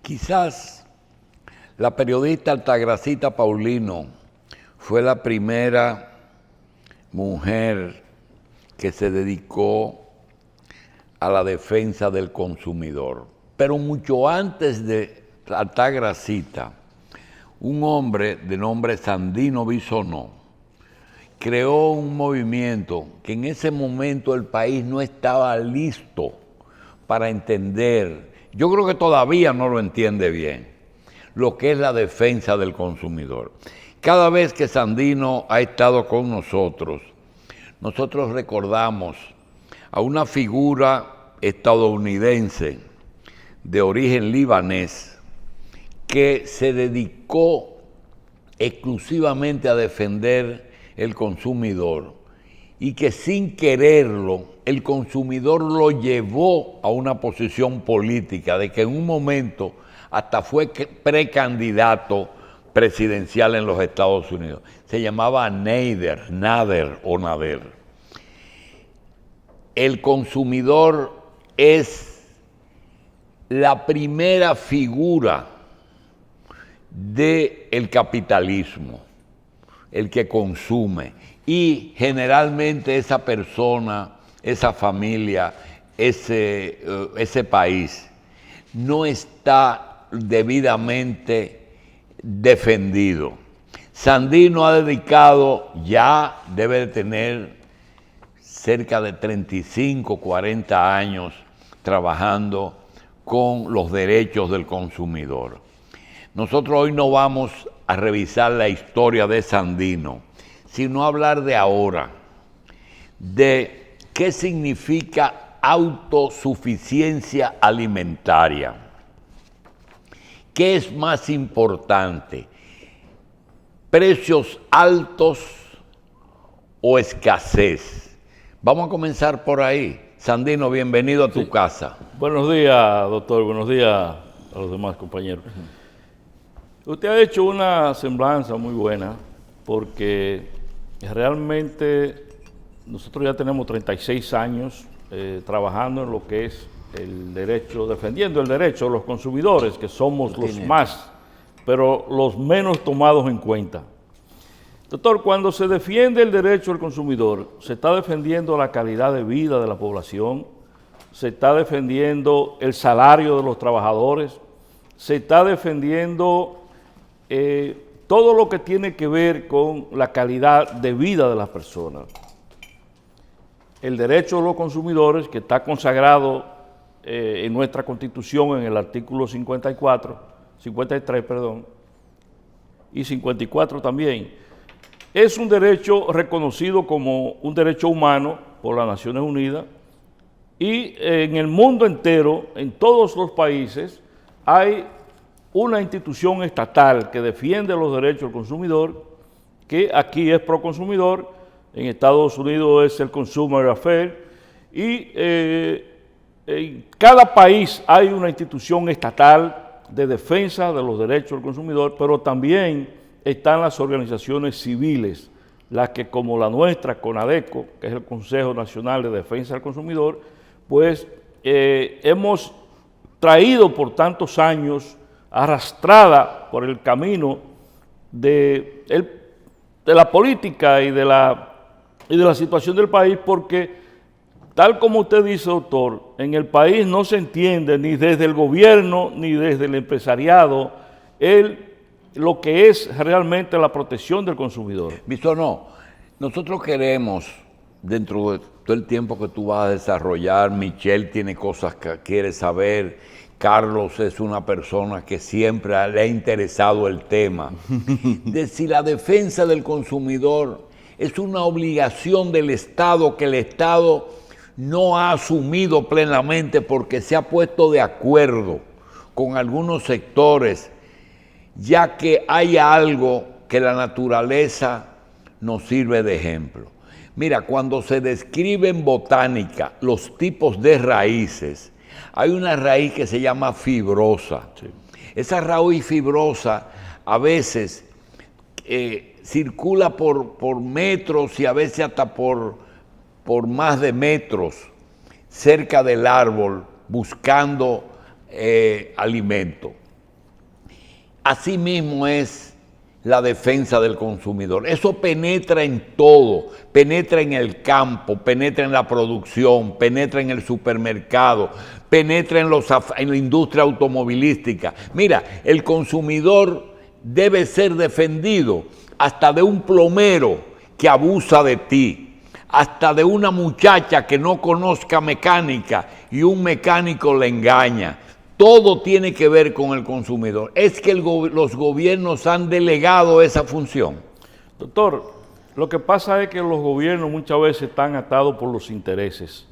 Quizás la periodista Altagracita Paulino fue la primera mujer que se dedicó a la defensa del consumidor. Pero mucho antes de Altagracita, un hombre de nombre Sandino Bisonó creó un movimiento que en ese momento el país no estaba listo para entender. Yo creo que todavía no lo entiende bien, lo que es la defensa del consumidor. Cada vez que Sandino ha estado con nosotros recordamos a una figura estadounidense de origen libanés que se dedicó exclusivamente a defender el consumidor y que sin quererlo el consumidor lo llevó a una posición política de que en un momento hasta fue precandidato presidencial en los Estados Unidos. Se llamaba Nader. El consumidor es la primera figura del capitalismo, el que consume, y generalmente esa persona, esa familia, ese país no está debidamente defendido. Sandino ha dedicado, ya debe de tener cerca de 35, 40 años trabajando con los derechos del consumidor. Nosotros hoy no vamos a revisar la historia de Sandino, sino a hablar de ahora, de qué significa autosuficiencia alimentaria. ¿Qué es más importante? ¿Precios altos o escasez? Vamos a comenzar por ahí. Sandino, bienvenido a tu casa. Buenos días, doctor. Buenos días a los demás compañeros. Usted ha hecho una semblanza muy buena porque realmente nosotros ya tenemos 36 años trabajando en lo que es el derecho, defendiendo el derecho de los consumidores, que somos los más, pero los menos tomados en cuenta. Doctor, cuando se defiende el derecho del consumidor, se está defendiendo la calidad de vida de la población, se está defendiendo el salario de los trabajadores, se está defendiendo todo lo que tiene que ver con la calidad de vida de las personas. El derecho de los consumidores, que está consagrado en nuestra Constitución en el artículo 53, y 54 también, es un derecho reconocido como un derecho humano por las Naciones Unidas, y en el mundo entero, en todos los países, hay una institución estatal que defiende los derechos del consumidor, que aquí es Proconsumidor, en Estados Unidos es el Consumer Affairs, y en cada país hay una institución estatal de defensa de los derechos del consumidor, pero también están las organizaciones civiles, las que como la nuestra, CONADECO, que es el Consejo Nacional de Defensa del Consumidor, pues hemos traído por tantos años, arrastrada por el camino de la política y de la situación del país, porque tal como usted dice, doctor, en el país no se entiende ni desde el gobierno ni desde el empresariado lo que es realmente la protección del consumidor. Bisonó, nosotros queremos, dentro de todo el tiempo que tú vas a desarrollar, Michelle tiene cosas que quiere saber, Carlos es una persona que siempre le ha interesado el tema, de si la defensa del consumidor es una obligación del Estado que el Estado no ha asumido plenamente porque se ha puesto de acuerdo con algunos sectores, ya que hay algo que la naturaleza nos sirve de ejemplo. Mira, cuando se describe en botánica los tipos de raíces, hay una raíz que se llama fibrosa. Sí. Esa raíz fibrosa a veces circula por metros y a veces hasta por más de metros cerca del árbol buscando alimento. así mismo es la defensa del consumidor. Eso penetra en todo, penetra en el campo, penetra en la producción, penetra en el supermercado, penetra en la industria automovilística. Mira, el consumidor debe ser defendido hasta de un plomero que abusa de ti, hasta de una muchacha que no conozca mecánica y un mecánico le engaña. Todo tiene que ver con el consumidor. Es que los gobiernos han delegado esa función. Doctor, lo que pasa es que los gobiernos muchas veces están atados por los intereses.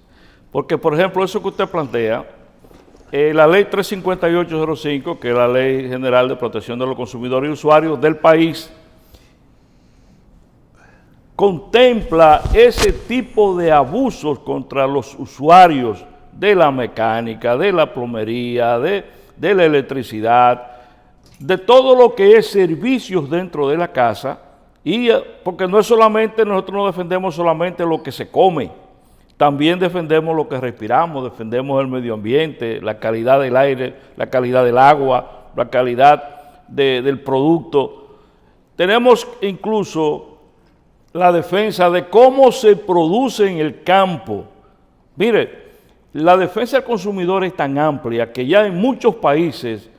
Porque, por ejemplo, eso que usted plantea, la ley 35805, que es la Ley General de Protección de los Consumidores y Usuarios del país, contempla ese tipo de abusos contra los usuarios de la mecánica, de la plomería, de la electricidad, de todo lo que es servicios dentro de la casa, y porque no es solamente, nosotros no defendemos solamente lo que se come, también defendemos lo que respiramos, defendemos el medio ambiente, la calidad del aire, la calidad del agua, la calidad del producto. Tenemos incluso la defensa de cómo se produce en el campo. Mire, la defensa del consumidor es tan amplia que ya en muchos países,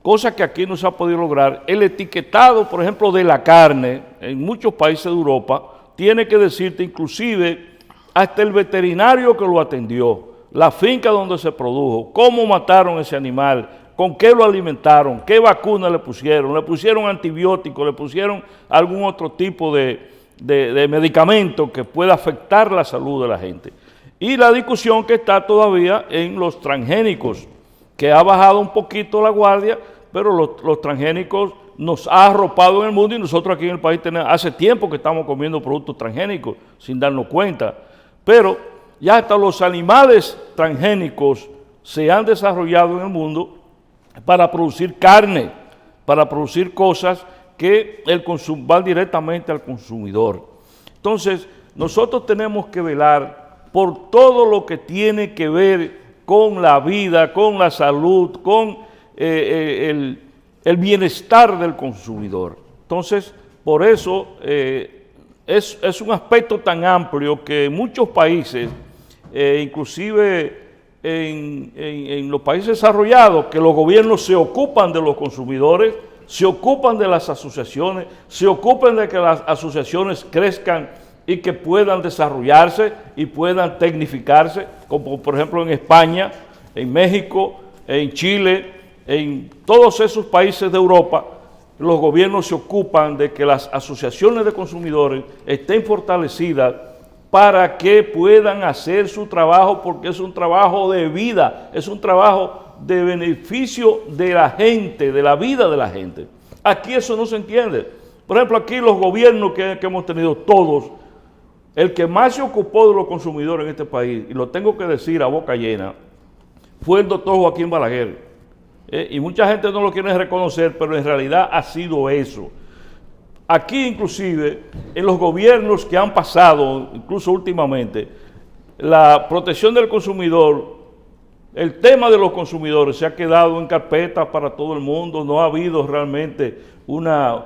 cosa que aquí no se ha podido lograr, el etiquetado, por ejemplo, de la carne, en muchos países de Europa, tiene que decirte inclusive hasta el veterinario que lo atendió, la finca donde se produjo, cómo mataron ese animal, con qué lo alimentaron, qué vacuna le pusieron antibióticos, le pusieron algún otro tipo de medicamento que pueda afectar la salud de la gente. Y la discusión que está todavía en los transgénicos, que ha bajado un poquito la guardia, pero los transgénicos nos ha arropado en el mundo y nosotros aquí en el país hace tiempo que estamos comiendo productos transgénicos sin darnos cuenta. Pero ya hasta los animales transgénicos se han desarrollado en el mundo para producir carne, para producir cosas que van directamente al consumidor. Entonces, nosotros tenemos que velar por todo lo que tiene que ver con la vida, con la salud, con el bienestar del consumidor. Entonces, por eso es un aspecto tan amplio que en muchos países, inclusive en los países desarrollados, que los gobiernos se ocupan de los consumidores, se ocupan de las asociaciones, se ocupan de que las asociaciones crezcan y que puedan desarrollarse y puedan tecnificarse, como por ejemplo en España, en México, en Chile, en todos esos países de Europa, los gobiernos se ocupan de que las asociaciones de consumidores estén fortalecidas para que puedan hacer su trabajo, porque es un trabajo de vida, es un trabajo de beneficio de la gente, de la vida de la gente. Aquí eso no se entiende. Por ejemplo, aquí los gobiernos que hemos tenido todos, el que más se ocupó de los consumidores en este país, y lo tengo que decir a boca llena, fue el doctor Joaquín Balaguer. Y mucha gente no lo quiere reconocer, pero en realidad ha sido eso. Aquí inclusive, en los gobiernos que han pasado, incluso últimamente, la protección del consumidor, el tema de los consumidores se ha quedado en carpeta para todo el mundo, no ha habido realmente una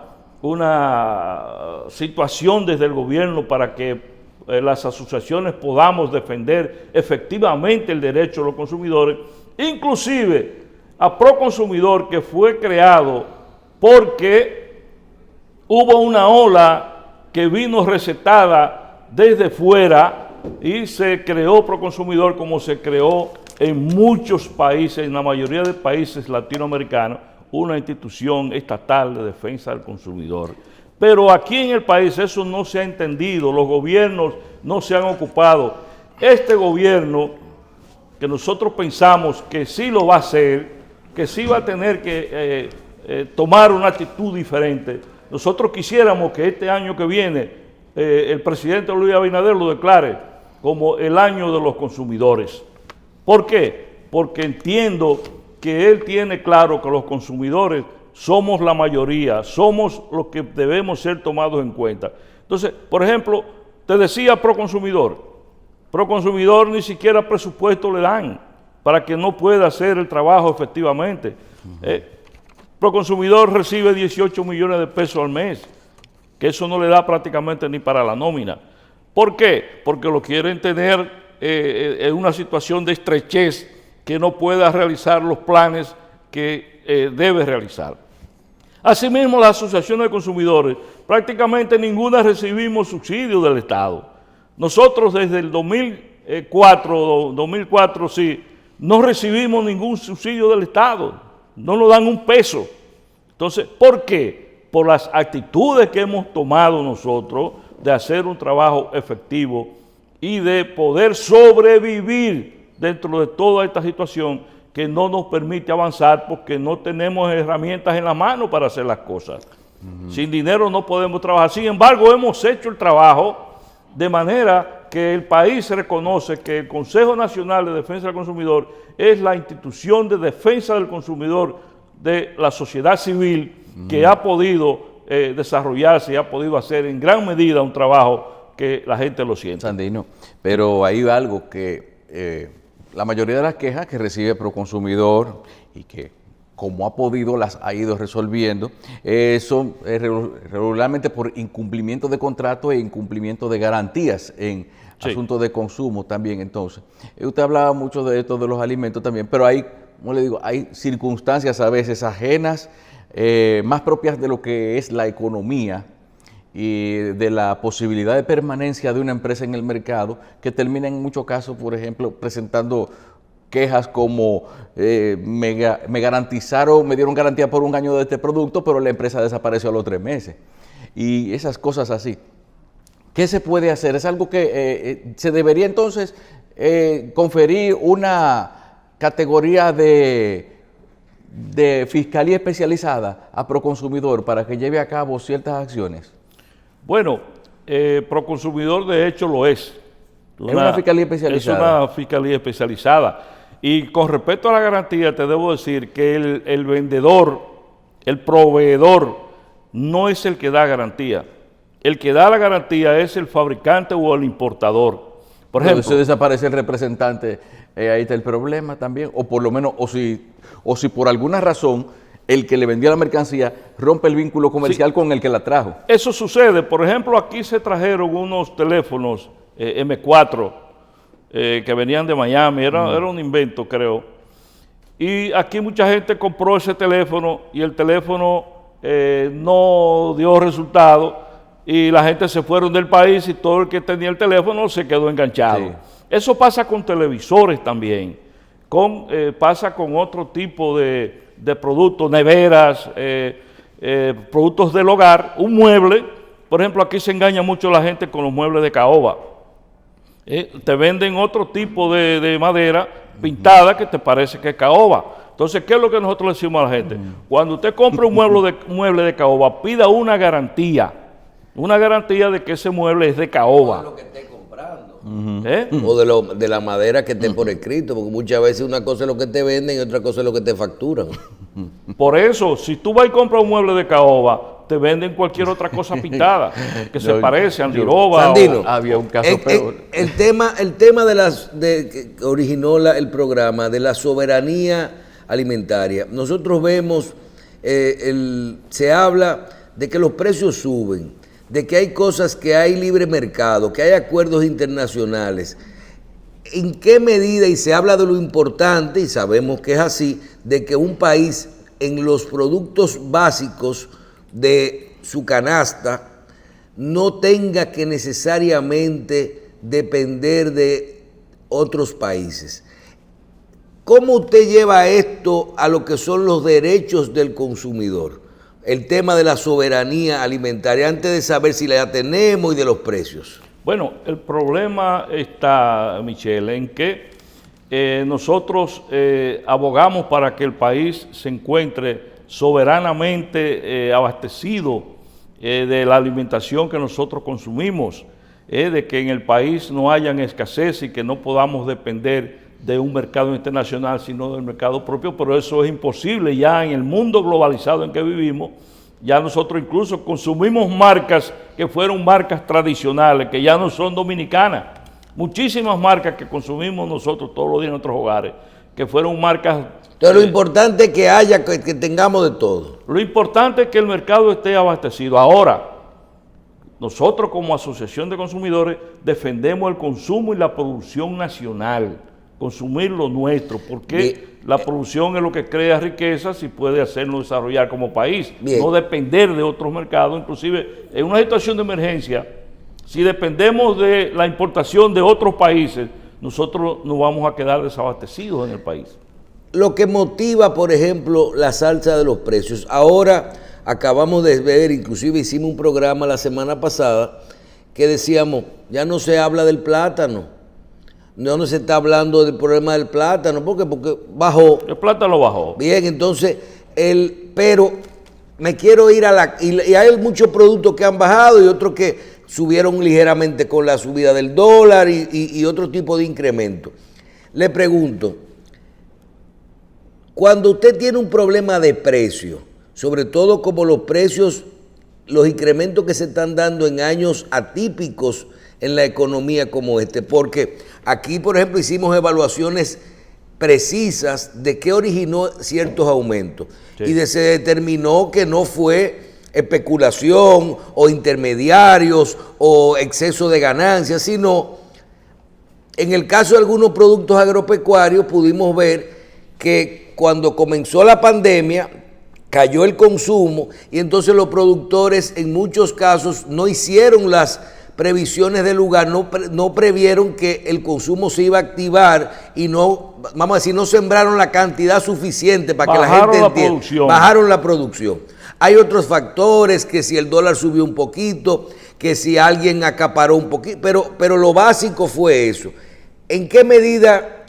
situación desde el gobierno para que las asociaciones podamos defender efectivamente el derecho de los consumidores, inclusive a Proconsumidor, que fue creado porque hubo una ola que vino recetada desde fuera y se creó Proconsumidor como se creó en muchos países, en la mayoría de países latinoamericanos, una institución estatal de defensa del consumidor. Pero aquí en el país eso no se ha entendido, los gobiernos no se han ocupado. Este gobierno, que nosotros pensamos que sí lo va a hacer, que sí va a tener que tomar una actitud diferente, nosotros quisiéramos que este año que viene el presidente Luis Abinader lo declare como el año de los consumidores. ¿Por qué? Porque entiendo que él tiene claro que los consumidores somos la mayoría, somos los que debemos ser tomados en cuenta. Entonces, por ejemplo, te decía Proconsumidor ni siquiera presupuesto le dan para que no pueda hacer el trabajo efectivamente. Proconsumidor recibe 18 millones de pesos al mes, que eso no le da prácticamente ni para la nómina. ¿Por qué? Porque lo quieren tener en una situación de estrechez que no pueda realizar los planes que debe realizar. Asimismo, las asociaciones de consumidores, prácticamente ninguna recibimos subsidio del Estado. Nosotros desde el 2004 sí, no recibimos ningún subsidio del Estado, no nos dan un peso. Entonces, ¿por qué? Por las actitudes que hemos tomado nosotros de hacer un trabajo efectivo y de poder sobrevivir dentro de toda esta situación que no nos permite avanzar porque no tenemos herramientas en la mano para hacer las cosas. Sin dinero no podemos trabajar. Sin embargo, hemos hecho el trabajo de manera que el país reconoce que el Consejo Nacional de Defensa del Consumidor es la institución de defensa del consumidor de la sociedad civil que ha podido desarrollarse y ha podido hacer en gran medida un trabajo que la gente lo siente. Sandino, pero hay algo que la mayoría de las quejas que recibe Proconsumidor y que como ha podido las ha ido resolviendo, son regularmente por incumplimiento de contrato e incumplimiento de garantías en asuntos de consumo también. Entonces, usted hablaba mucho de esto de los alimentos también, pero hay, como le digo, hay circunstancias a veces ajenas, más propias de lo que es la economía y de la posibilidad de permanencia de una empresa en el mercado, que termina en muchos casos, por ejemplo, presentando quejas como me garantizaron, me dieron garantía por 1 año de este producto, pero la empresa desapareció a los 3 meses. Y esas cosas así. ¿Qué se puede hacer? Es algo que se debería entonces conferir una categoría de fiscalía especializada a Proconsumidor para que lleve a cabo ciertas acciones. Bueno, Proconsumidor de hecho lo es. Es una fiscalía especializada. Es una fiscalía especializada. Y con respecto a la garantía, te debo decir que el vendedor, el proveedor, no es el que da garantía. El que da la garantía es el fabricante o el importador. Por ejemplo, si desaparece el representante, ahí está el problema también. O por lo menos, o si por alguna razón el que le vendió la mercancía rompe el vínculo comercial con el que la trajo. Eso sucede. Por ejemplo, aquí se trajeron unos teléfonos M4 que venían de Miami, era un invento, creo. Y aquí mucha gente compró ese teléfono y el teléfono no dio resultado y la gente se fueron del país y todo el que tenía el teléfono se quedó enganchado. Sí. Eso pasa con televisores también, pasa con otro tipo de productos, neveras, productos del hogar, un mueble. Por ejemplo, aquí se engaña mucho la gente con los muebles de caoba. Te venden otro tipo de madera pintada que te parece que es caoba. Entonces, ¿qué es lo que nosotros le decimos a la gente? Cuando usted compra un mueble de caoba, pida una garantía de que ese mueble es de caoba. O de lo que esté comprando. O de la madera que esté por escrito, porque muchas veces una cosa es lo que te venden y otra cosa es lo que te facturan. Por eso, si tú vas y compras un mueble de caoba, te venden cualquier otra cosa pintada que se parece a andiroba. Sandino, había un caso peor. El tema que originó el programa de la soberanía alimentaria. Nosotros vemos, se habla de que los precios suben, de que hay cosas que hay libre mercado, que hay acuerdos internacionales. ¿En qué medida? Y se habla de lo importante, y sabemos que es así, de que un país en los productos básicos de su canasta no tenga que necesariamente depender de otros países. ¿Cómo usted lleva esto a lo que son los derechos del consumidor? El tema de la soberanía alimentaria, antes de saber si la tenemos y de los precios. Bueno, el problema está, Michelle, en que nosotros abogamos para que el país se encuentre soberanamente abastecido de la alimentación que nosotros consumimos, de que en el país no hayan escasez y que no podamos depender de un mercado internacional, sino del mercado propio, pero eso es imposible ya en el mundo globalizado en que vivimos. Ya nosotros incluso consumimos marcas que fueron marcas tradicionales, que ya no son dominicanas. Muchísimas marcas que consumimos nosotros todos los días en nuestros hogares, que fueron marcas. Entonces, lo importante es que haya, que tengamos de todo. Lo importante es que el mercado esté abastecido. Ahora, nosotros como Asociación de Consumidores defendemos el consumo y la producción nacional, consumir lo nuestro, porque la producción es lo que crea riquezas y puede hacernos desarrollar como país, no depender de otros mercados. Inclusive en una situación de emergencia, si dependemos de la importación de otros países, nosotros nos vamos a quedar desabastecidos en el país. Lo que motiva, por ejemplo, la salsa de los precios. Ahora acabamos de ver, inclusive hicimos un programa la semana pasada que decíamos, ya no se habla del plátano, no se está hablando del problema del plátano, porque bajó. El plátano bajó. Bien, entonces, pero me quiero ir y hay muchos productos que han bajado y otros que subieron ligeramente con la subida del dólar y otro tipo de incremento. Le pregunto, cuando usted tiene un problema de precio, sobre todo como los precios, los incrementos que se están dando en años atípicos en la economía como este, porque aquí, por ejemplo, hicimos evaluaciones precisas de qué originó ciertos aumentos, sí, y se determinó que no fue especulación o intermediarios o exceso de ganancias, sino en el caso de algunos productos agropecuarios pudimos ver que cuando comenzó la pandemia cayó el consumo y entonces los productores en muchos casos no hicieron las previsiones del lugar, no previeron que el consumo se iba a activar y no, vamos a decir, no sembraron la cantidad suficiente para que la gente entienda. Bajaron la producción. Hay otros factores, que si el dólar subió un poquito, que si alguien acaparó un poquito, pero lo básico fue eso. ¿En qué medida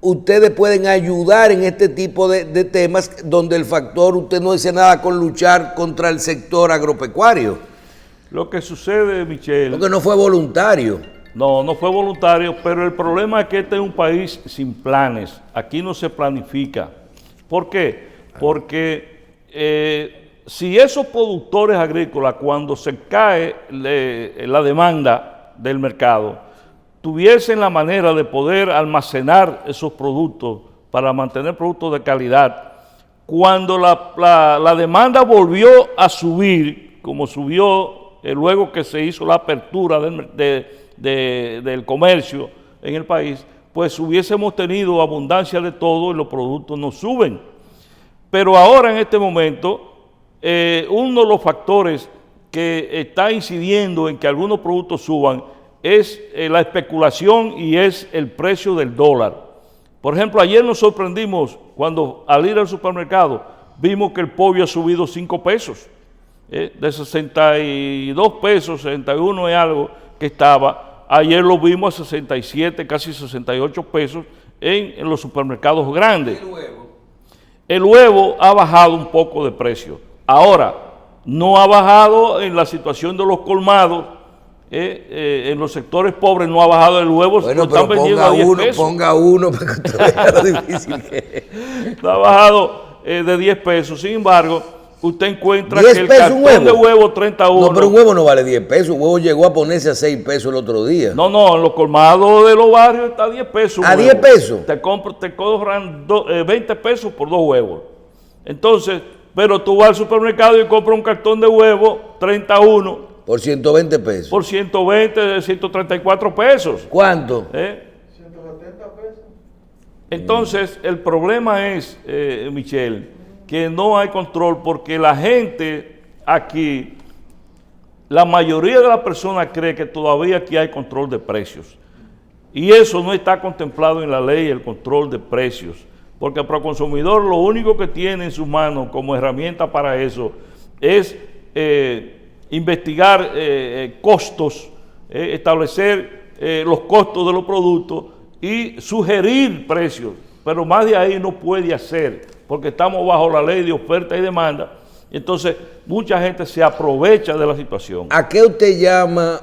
ustedes pueden ayudar en este tipo de temas donde el factor, usted no dice nada con luchar contra el sector agropecuario? Lo que sucede, Michelle... Porque no fue voluntario. No fue voluntario, pero el problema es que este es un país sin planes. Aquí no se planifica. ¿Por qué? Porque si esos productores agrícolas, cuando se cae la demanda del mercado, tuviesen la manera de poder almacenar esos productos para mantener productos de calidad, cuando la demanda volvió a subir, como subió luego que se hizo la apertura del comercio en el país, pues hubiésemos tenido abundancia de todo y los productos no suben. Pero ahora en este momento, uno de los factores que está incidiendo en que algunos productos suban es la especulación y es el precio del dólar. Por ejemplo, ayer nos sorprendimos cuando al ir al supermercado vimos que el pollo ha subido 5 pesos. De 62 pesos, 61 y algo que estaba, ayer lo vimos a 67, casi 68 pesos en los supermercados grandes. El huevo ha bajado un poco de precio. Ahora, no ha bajado en la situación de los colmados, en los sectores pobres no ha bajado el huevo, bueno, lo están vendiendo a 10 pesos. Ponga uno para que usted vea lo difícil que es. No ha bajado de 10 pesos, sin embargo, usted encuentra que el cartón de huevo 31... No, pero un huevo no vale 10 pesos, un huevo llegó a ponerse a 6 pesos el otro día. No, en los colmados de los barrios está a 10 pesos. ¿A 10 pesos? Te cobran 20 pesos por 2 huevos. Entonces, pero tú vas al supermercado y compras un cartón de huevo 31. Por 120 pesos. Por 120, 134 pesos. ¿Cuánto? 170 pesos. Entonces, el problema es, Michelle, que no hay control porque la gente aquí, la mayoría de las personas cree que todavía aquí hay control de precios. Y eso no está contemplado en la ley, el control de precios. Porque el Proconsumidor lo único que tiene en sus manos como herramienta para eso es investigar costos, establecer los costos de los productos y sugerir precios. Pero más de ahí no puede hacer, porque estamos bajo la ley de oferta y demanda. Entonces, mucha gente se aprovecha de la situación. ¿A qué usted llama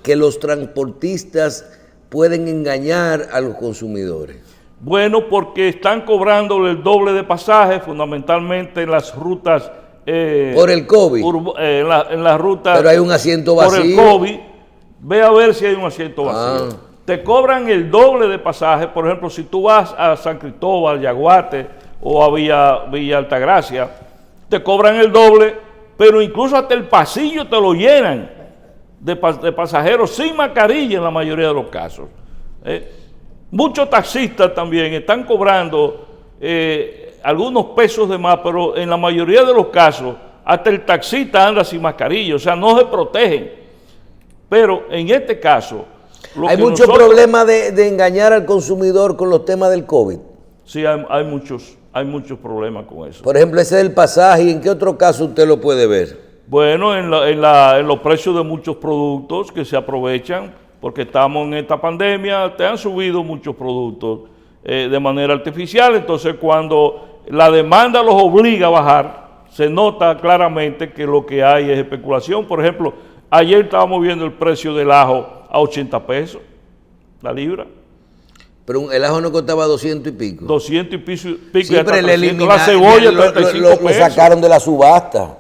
que los transportistas pueden engañar a los consumidores? Bueno, porque están cobrándole el doble de pasaje, fundamentalmente en las rutas... por el COVID. En las rutas... Pero hay un asiento vacío. Por el COVID. Ve a ver si hay un asiento vacío. te cobran el doble de pasaje. Por ejemplo, si tú vas a San Cristóbal, Yaguate o a Villa Altagracia, te cobran el doble, pero incluso hasta el pasillo te lo llenan de pasajeros sin mascarilla en la mayoría de los casos. Muchos taxistas también están cobrando algunos pesos de más, pero en la mayoría de los casos hasta el taxista anda sin mascarilla, o sea, no se protegen. Pero en este caso... Hay mucho problema de engañar al consumidor con los temas del COVID. Sí, hay muchos problemas con eso. Por ejemplo, ese del pasaje, ¿y en qué otro caso usted lo puede ver? Bueno, en los precios de muchos productos que se aprovechan, porque estamos en esta pandemia, te han subido muchos productos de manera artificial, entonces cuando la demanda los obliga a bajar, se nota claramente que lo que hay es especulación. Por ejemplo, ayer estábamos viendo el precio del ajo a 80 pesos, la libra. Pero el ajo no costaba 200 y pico. 200 y pico. Sí, pero la cebolla, 35 lo pesos. sacaron de la subasta.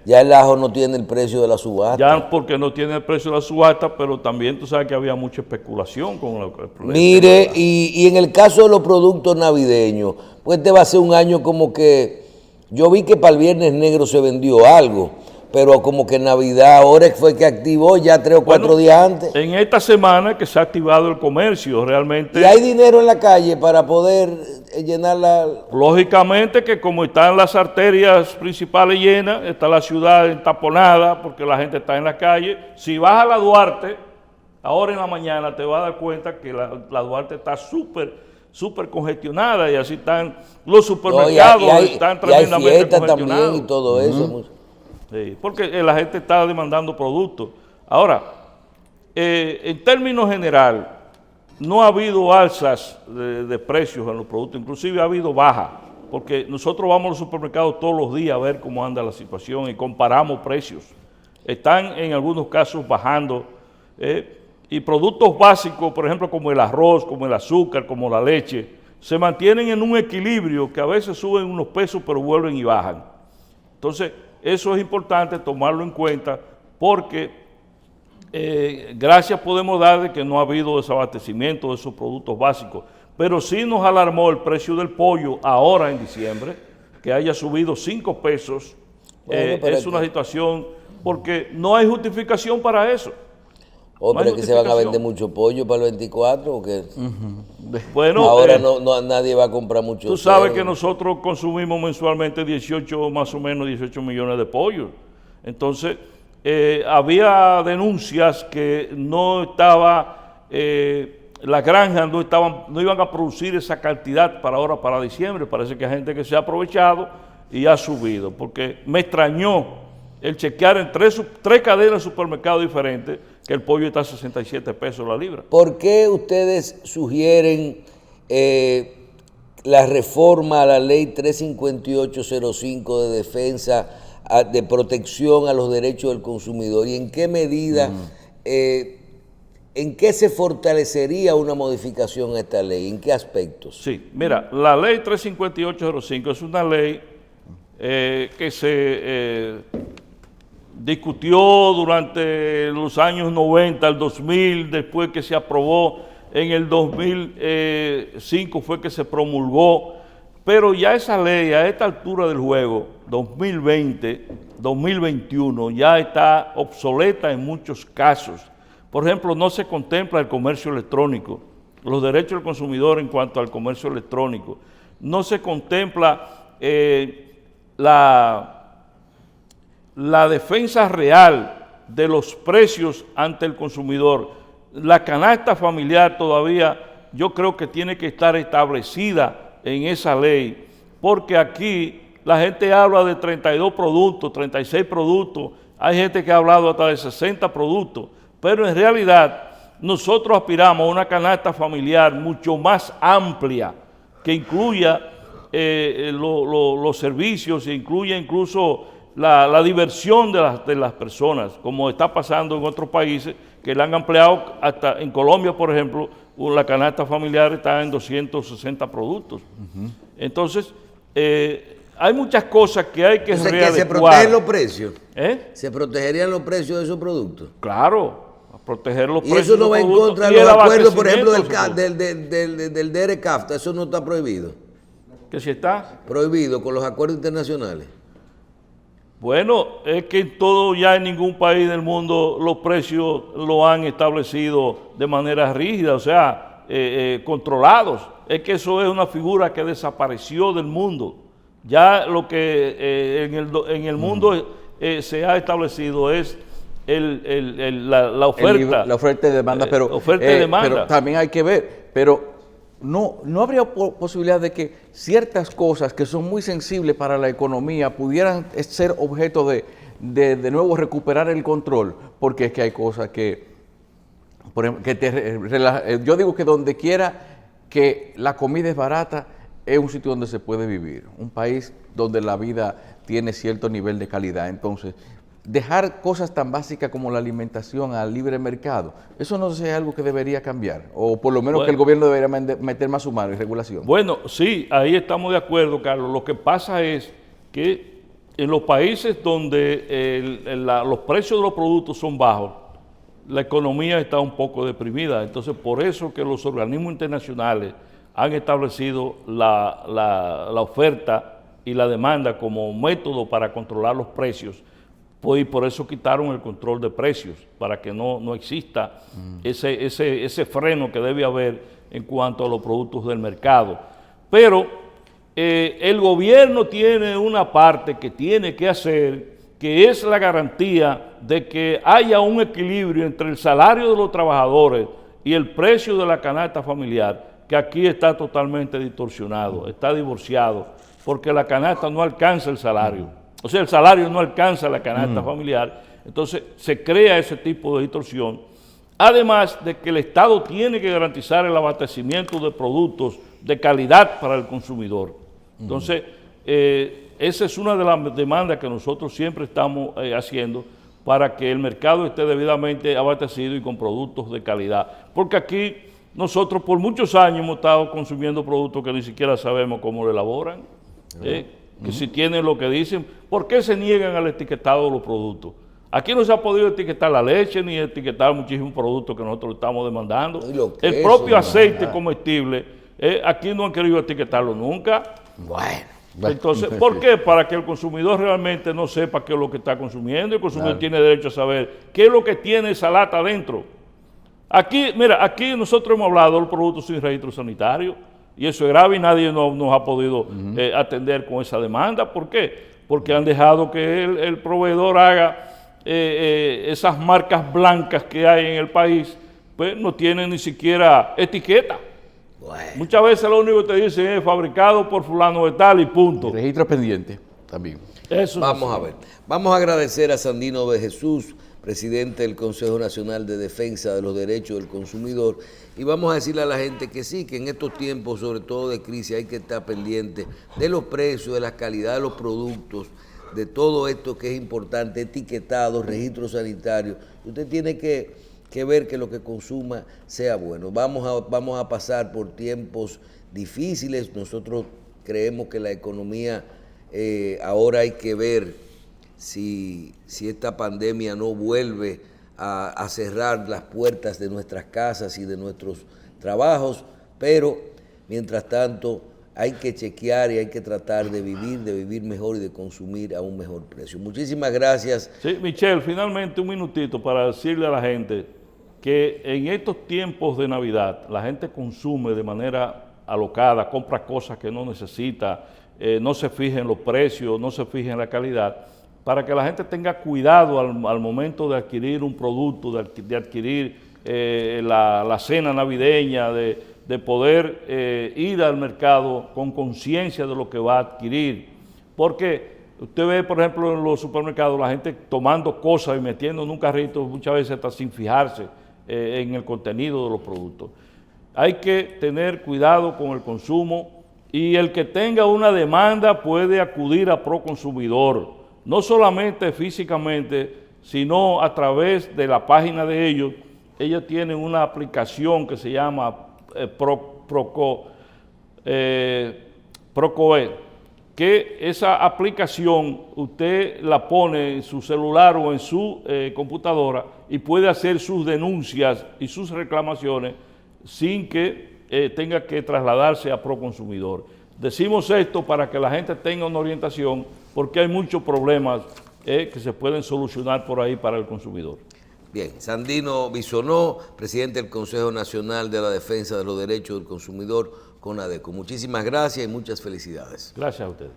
Ya el ajo no tiene el precio de la subasta. Ya porque no tiene el precio de la subasta, pero también tú sabes que había mucha especulación con el problema. Mire, y en el caso de los productos navideños, pues este va a ser un año como que, yo vi que para el Viernes Negro se vendió algo, pero como que Navidad ahora fue que activó ya 3 o 4 días antes. En esta semana que se ha activado el comercio, realmente... ¿Y hay dinero en la calle para poder llenar la...? Lógicamente que como están las arterias principales llenas, está la ciudad entaponada porque la gente está en la calle. Si vas a la Duarte, ahora en la mañana te vas a dar cuenta que la Duarte está súper congestionada y así están los supermercados, están tremendamente y hay fiestas congestionados. también y todo eso. Sí, porque la gente está demandando productos. Ahora, en términos general, no ha habido alzas de precios en los productos, inclusive ha habido bajas, porque nosotros vamos a los supermercados todos los días a ver cómo anda la situación y comparamos precios. Están en algunos casos bajando, y productos básicos, por ejemplo, como el arroz, como el azúcar, como la leche, se mantienen en un equilibrio que a veces suben unos pesos pero vuelven y bajan. Entonces, eso es importante tomarlo en cuenta porque gracias podemos dar de que no ha habido desabastecimiento de esos productos básicos, pero sí nos alarmó el precio del pollo ahora en diciembre, que haya subido 5 pesos, es una situación porque no hay justificación para eso. ¿Pero que se van a vender mucho pollo para el 24 o qué? Bueno, ahora nadie va a comprar mucho. Tú sabes que nosotros consumimos mensualmente más o menos 18 millones de pollos. Entonces, había denuncias que no estaba, las granjas no iban a producir esa cantidad para ahora, para diciembre. Parece que hay gente que se ha aprovechado y ha subido, porque me extrañó el chequear en tres cadenas de supermercados diferentes que el pollo está a 67 pesos la libra. ¿Por qué ustedes sugieren la reforma a la ley 35805 de defensa, de protección a los derechos del consumidor? ¿Y en qué medida, en qué se fortalecería una modificación a esta ley? ¿En qué aspectos? Sí, mira, la ley 35805 es una ley que se discutió durante los años 90, el 2000, después que se aprobó, en el 2005 fue que se promulgó, pero ya esa ley a esta altura del juego, 2020, 2021, ya está obsoleta en muchos casos. Por ejemplo, no se contempla el comercio electrónico, los derechos del consumidor en cuanto al comercio electrónico, no se contempla la defensa real de los precios ante el consumidor. La canasta familiar todavía yo creo que tiene que estar establecida en esa ley, porque aquí la gente habla de 32 productos, 36 productos, hay gente que ha hablado hasta de 60 productos, pero en realidad nosotros aspiramos a una canasta familiar mucho más amplia, que incluya los servicios, e incluya incluso la diversión de las personas, como está pasando en otros países que la han ampliado. Hasta en Colombia, por ejemplo, la canasta familiar está en 260 productos. Entonces, hay muchas cosas que hay que readecuar. ¿Que se protegen los precios? ¿Se protegerían los precios de esos productos? Claro, proteger los Y precios eso no de va en productos contra de y el los acuerdos, por ejemplo, abastecimiento de sus productos. del DERE-CAFTA, eso no está prohibido. Que si está, Prohibido con los acuerdos internacionales. bueno, es que en todo, ya en ningún país del mundo los precios lo han establecido de manera rígida, o sea, controlados. Es que eso es una figura que desapareció del mundo. Ya lo que en el mundo se ha establecido es la oferta. La oferta y demanda, pero, oferta y demanda. pero también hay que ver, pero no habría posibilidad de que ciertas cosas que son muy sensibles para la economía pudieran ser objeto de nuevo recuperar el control, porque es que hay cosas que, por ejemplo, yo digo que donde quiera que la comida es barata, es un sitio donde se puede vivir, un país donde la vida tiene cierto nivel de calidad. Entonces, dejar cosas tan básicas como la alimentación al libre mercado, eso no es algo que debería cambiar, o por lo menos que el gobierno debería meter más su mano en regulación. Bueno, sí, ahí estamos de acuerdo, Carlos. Lo que pasa es que en los países donde los precios de los productos son bajos, la economía está un poco deprimida. Entonces, por eso que los organismos internacionales han establecido la oferta y la demanda como método para controlar los precios. Pues, y por eso quitaron el control de precios, para que no exista ese freno que debe haber en cuanto a los productos del mercado. Pero el gobierno tiene una parte que tiene que hacer, que es la garantía de que haya un equilibrio entre el salario de los trabajadores y el precio de la canasta familiar, que aquí está totalmente distorsionado, está divorciado, porque la canasta no alcanza el salario. O sea, el salario no alcanza la canasta familiar, entonces se crea ese tipo de distorsión. Además de que el Estado tiene que garantizar el abastecimiento de productos de calidad para el consumidor. Entonces, esa es una de las demandas que nosotros siempre estamos haciendo para que el mercado esté debidamente abastecido y con productos de calidad. Porque aquí nosotros por muchos años hemos estado consumiendo productos que ni siquiera sabemos cómo lo elaboran. Que si tienen lo que dicen, ¿por qué se niegan al etiquetado de los productos? Aquí no se ha podido etiquetar la leche ni etiquetar muchísimos productos que nosotros estamos demandando. El propio aceite comestible, aquí no han querido etiquetarlo nunca. Bueno. Entonces, ¿por qué? Para que el consumidor realmente no sepa qué es lo que está consumiendo. El consumidor tiene derecho a saber qué es lo que tiene esa lata adentro. Aquí, mira, aquí nosotros hemos hablado de los productos sin registro sanitario. Y eso es grave y nadie nos ha podido atender con esa demanda. ¿Por qué? Porque han dejado que el proveedor haga esas marcas blancas que hay en el país, pues no tienen ni siquiera etiqueta. Bueno. Muchas veces lo único que te dicen es fabricado por fulano de tal y punto. El registro pendiente también. Eso vamos a ver. Vamos a agradecer a Sandino de Jesús, presidente del Consejo Nacional de Defensa de los Derechos del Consumidor, y vamos a decirle a la gente que sí, que en estos tiempos, sobre todo de crisis, hay que estar pendiente de los precios, de la calidad de los productos, de todo esto que es importante, etiquetados, registros sanitarios. Usted tiene que ver que lo que consuma sea bueno. Vamos a pasar por tiempos difíciles. Nosotros creemos que la economía, ahora hay que ver si esta pandemia no vuelve a cerrar las puertas de nuestras casas y de nuestros trabajos, pero mientras tanto hay que chequear y hay que tratar de vivir mejor y de consumir a un mejor precio. Muchísimas gracias. Sí, Michelle, finalmente un minutito para decirle a la gente que en estos tiempos de Navidad la gente consume de manera alocada, compra cosas que no necesita, no se fija en los precios, no se fija en la calidad, para que la gente tenga cuidado al momento de adquirir un producto, de adquirir la cena navideña, de poder ir al mercado con conciencia de lo que va a adquirir. Porque usted ve, por ejemplo, en los supermercados, la gente tomando cosas y metiendo en un carrito, muchas veces hasta sin fijarse en el contenido de los productos. Hay que tener cuidado con el consumo y el que tenga una demanda puede acudir a Proconsumidor, no solamente físicamente, sino a través de la página de ellos. Ellos tienen una aplicación que se llama Procoe, que esa aplicación usted la pone en su celular o en su computadora y puede hacer sus denuncias y sus reclamaciones sin que tenga que trasladarse a Proconsumidor. Decimos esto para que la gente tenga una orientación, porque hay muchos problemas que se pueden solucionar por ahí para el consumidor. Bien, Sandino Bisonó, presidente del Consejo Nacional de la Defensa de los Derechos del Consumidor, CONADECO. Muchísimas gracias y muchas felicidades. Gracias a ustedes.